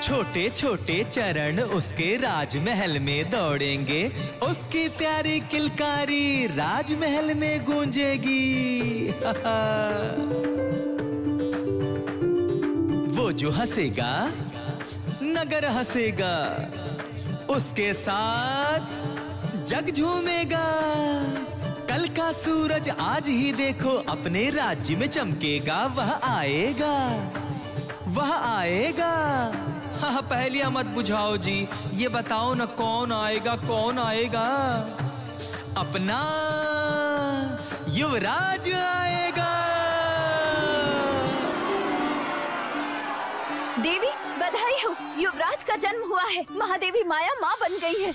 छोटे छोटे चरण उसके राजमहल में दौड़ेंगे, उसकी प्यारी किलकारी राजमहल में गूंजेगी। वो जो हंसेगा नगर हंसेगा, उसके साथ जग झूमेगा। कल का सूरज आज ही देखो अपने राज्य में चमकेगा, वह आएगा, वह आएगा। हाँ, पहेलियां मत बुझाओ जी, ये बताओ ना कौन आएगा, कौन आएगा? अपना युवराज आएगा। देवी बधाई हो, युवराज का जन्म हुआ है। महादेवी माया माँ बन गई है।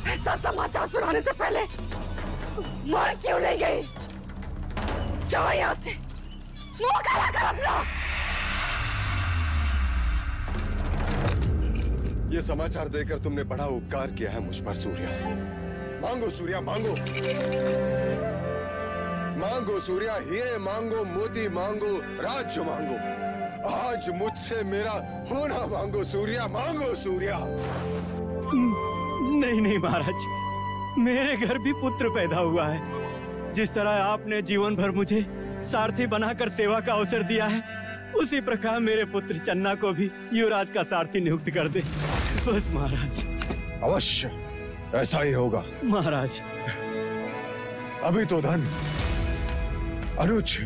ऐसा समाचार सुनाने से पहले मर क्यों नहीं गई? जाओ यहाँ से, मुंह काला कर अपना। ये समाचार देकर तुमने बड़ा उपकार किया है मुझ पर सूर्या। मांगो सूर्या, मांगो मांगो सूर्या, हीरे मांगो, मोती मांगो, राज्य मांगो। आज मुझसे मेरा होना मांगो सूर्या, मांगो सूर्या। नहीं नहीं महाराज, मेरे घर भी पुत्र पैदा हुआ है। जिस तरह आपने जीवन भर मुझे सारथी बनाकर सेवा का अवसर दिया है, उसी प्रकार मेरे पुत्र चन्ना को भी युवराज का सारथी नियुक्त कर दे बस महाराज। अवश्य ऐसा ही होगा महाराज। अभी तो धन अनुज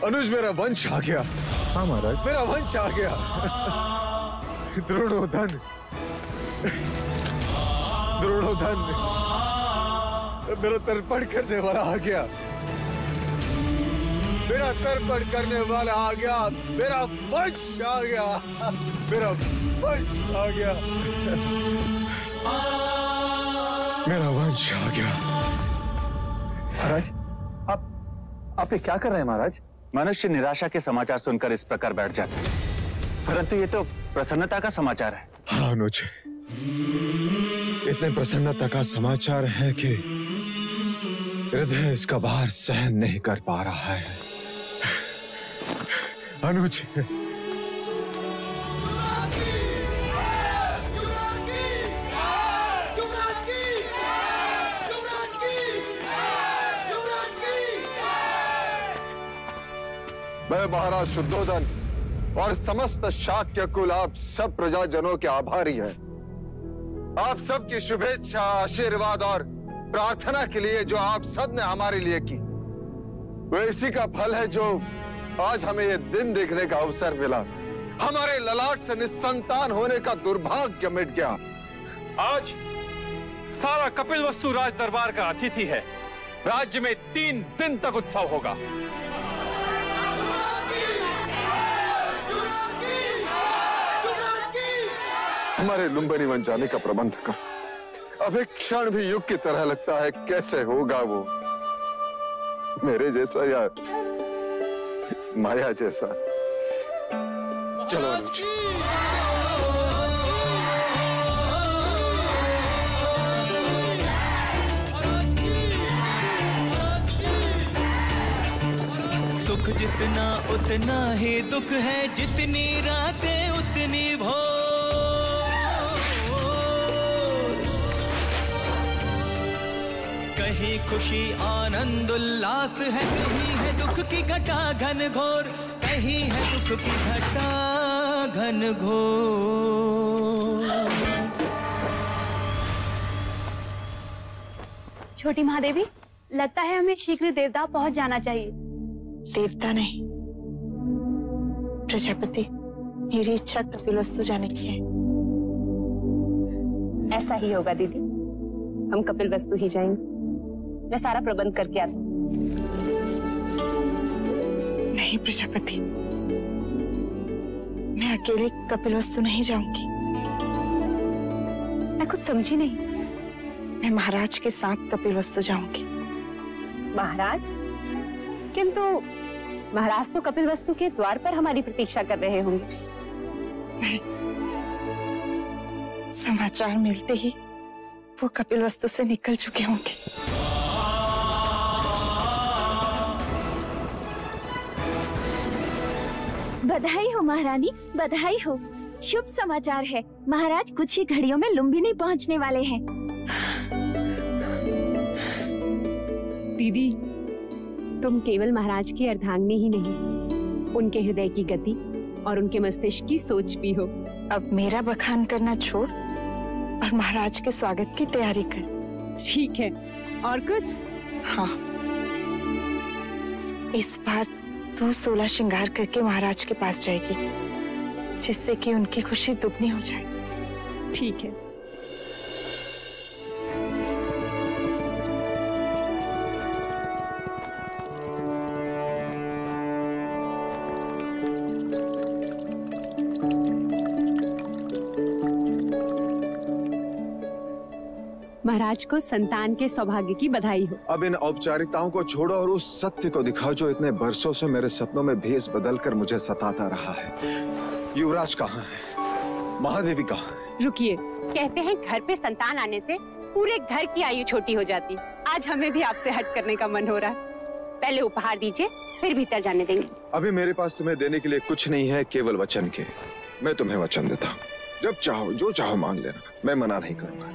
अनुज मेरा वंश आ गया। हाँ महाराज, मेरा वंश आ गया। द्रोणोधन, द्रोणोधन मेरा तर्पण करने वाला आ गया, मेरा तर्पण करने वाला आ गया, मेरा वंश आ गया, मेरा वंश आ गया, मेरा वंश आ गया। महाराज आप ये क्या कर रहे हैं महाराज? मनुष्य निराशा के समाचार सुनकर इस प्रकार बैठ जाता है, परंतु ये तो प्रसन्नता का समाचार है। हाँ अनुज, इतने प्रसन्नता का समाचार है कि हृदय इसका भार सहन नहीं कर पा रहा है। अनुज, मैं महाराज शुद्धोधन और समस्त शाक्य कुल आप सब प्रजाजनों के आभारी हैं। आप सबकी शुभेच्छा, आशीर्वाद और प्रार्थना के लिए जो आप सब ने हमारे लिए की, वो इसी का फल है जो आज हमें ये दिन देखने का अवसर मिला। हमारे ललाट से निस्संतान होने का दुर्भाग्य मिट गया। आज सारा कपिलवस्तु राज दरबार का अतिथि है। राज्य में 3 दिन तक उत्सव होगा। हमारे लुम्बिनी वन जाने का प्रबंध कर। अब एक क्षण भी युग की तरह लगता है। कैसे होगा वो मेरे जैसा या माया जैसा? चलो अनुज। सुख जितना उतना ही दुख है, जितनी रातें उतनी भोर। कहीं खुशी आनंद उल्लास है, कहीं है दुख की घटा घन घोर, कहीं है दुख की घटा घन घोर। छोटी महादेवी, लगता है हमें शीघ्र देवता पहुंच जाना चाहिए। देवता नहीं, प्रजापति, मेरी इच्छा कपिलवस्तु जाने की है। ऐसा ही होगा दीदी, हम कपिलवस्तु ही जाएंगे। मैं सारा प्रबंध करके आता हूँ। नहीं प्रजापति, मैं अकेले कपिलवस्तु नहीं जाऊंगी। मैं कुछ समझी नहीं। मैं महाराज के साथ कपिलवस्तु जाऊंगी। महाराज? किंतु महाराज तो कपिलवस्तु के द्वार पर हमारी प्रतीक्षा कर रहे होंगे। नहीं, समाचार मिलते ही वो कपिलवस्तु से निकल चुके होंगे। बधाई हो महारानी, बधाई हो। शुभ समाचार है, महाराज कुछ ही घड़ियों में लुम्बिनी पहुंचने वाले हैं। दीदी, तुम केवल महाराज की अर्धांगिनी ही नहीं, उनके हृदय की गति और उनके मस्तिष्क की सोच भी हो। अब मेरा बखान करना छोड़ और महाराज के स्वागत की तैयारी कर। ठीक है, और कुछ? हाँ, इस बार तू 16 श्रृंगार करके महाराज के पास जाएगी, जिससे कि उनकी खुशी दुगनी हो जाए। ठीक है। महाराज को संतान के सौभाग्य की बधाई हो। अब इन औपचारिकताओं को छोड़ो और उस सत्य को दिखाओ जो इतने बरसों से मेरे सपनों में भेस बदल कर मुझे सताता रहा है। युवराज कहाँ है? महादेवी कहाँ है? रुकिए, कहते हैं घर पे संतान आने से पूरे घर की आयु छोटी हो जाती। आज हमें भी आपसे हट करने का मन हो रहा है। पहले उपहार दीजिए, फिर भीतर जाने देंगे। अभी मेरे पास तुम्हें देने के लिए कुछ नहीं है, केवल वचन के। मैं तुम्हें वचन देता हूँ, जब चाहो जो चाहो मांग लेना, मैं मना नहीं करूंगा।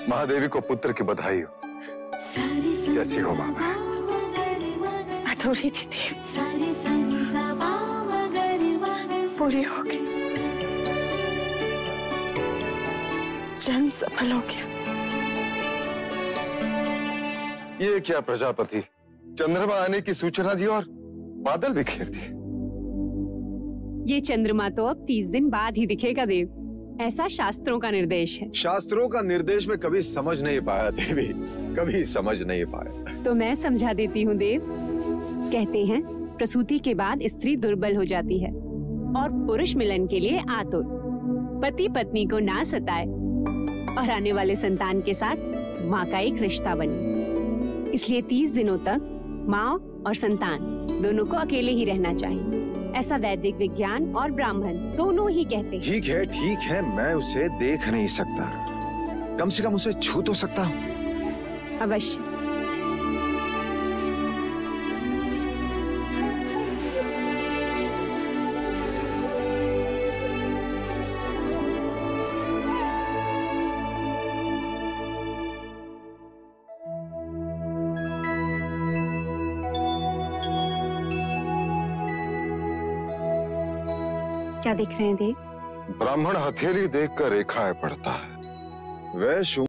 महादेवी को पुत्र की बधाई हो। कैसी हो मामा? अधूरी थी देव, पूरी हो गई, जन्म सफल हो गया। ये क्या प्रजापति, चंद्रमा आने की सूचना दी और बादल भी घेर दिए। ये चंद्रमा तो अब 30 दिन बाद ही दिखेगा देव, ऐसा शास्त्रों का निर्देश है। शास्त्रों का निर्देश में कभी समझ नहीं पाया देवी, कभी समझ नहीं पाया। तो मैं समझा देती हूँ देव। कहते हैं प्रसूति के बाद स्त्री दुर्बल हो जाती है और पुरुष मिलन के लिए आतुर। पति पत्नी को ना सताए और आने वाले संतान के साथ माँ का एक रिश्ता बने। इसलिए 30 दिनों तक माँ और संतान दोनों को अकेले ही रहना चाहिए। ऐसा वैदिक विज्ञान और ब्राह्मण दोनों ही कहते हैं। ठीक है, मैं उसे देख नहीं सकता, कम से कम उसे छू तो सकता हूँ। अवश्य। क्या देख रहे हैं देव? ब्राह्मण हथेली देखकर रेखाएं पढ़ता है, वैश्य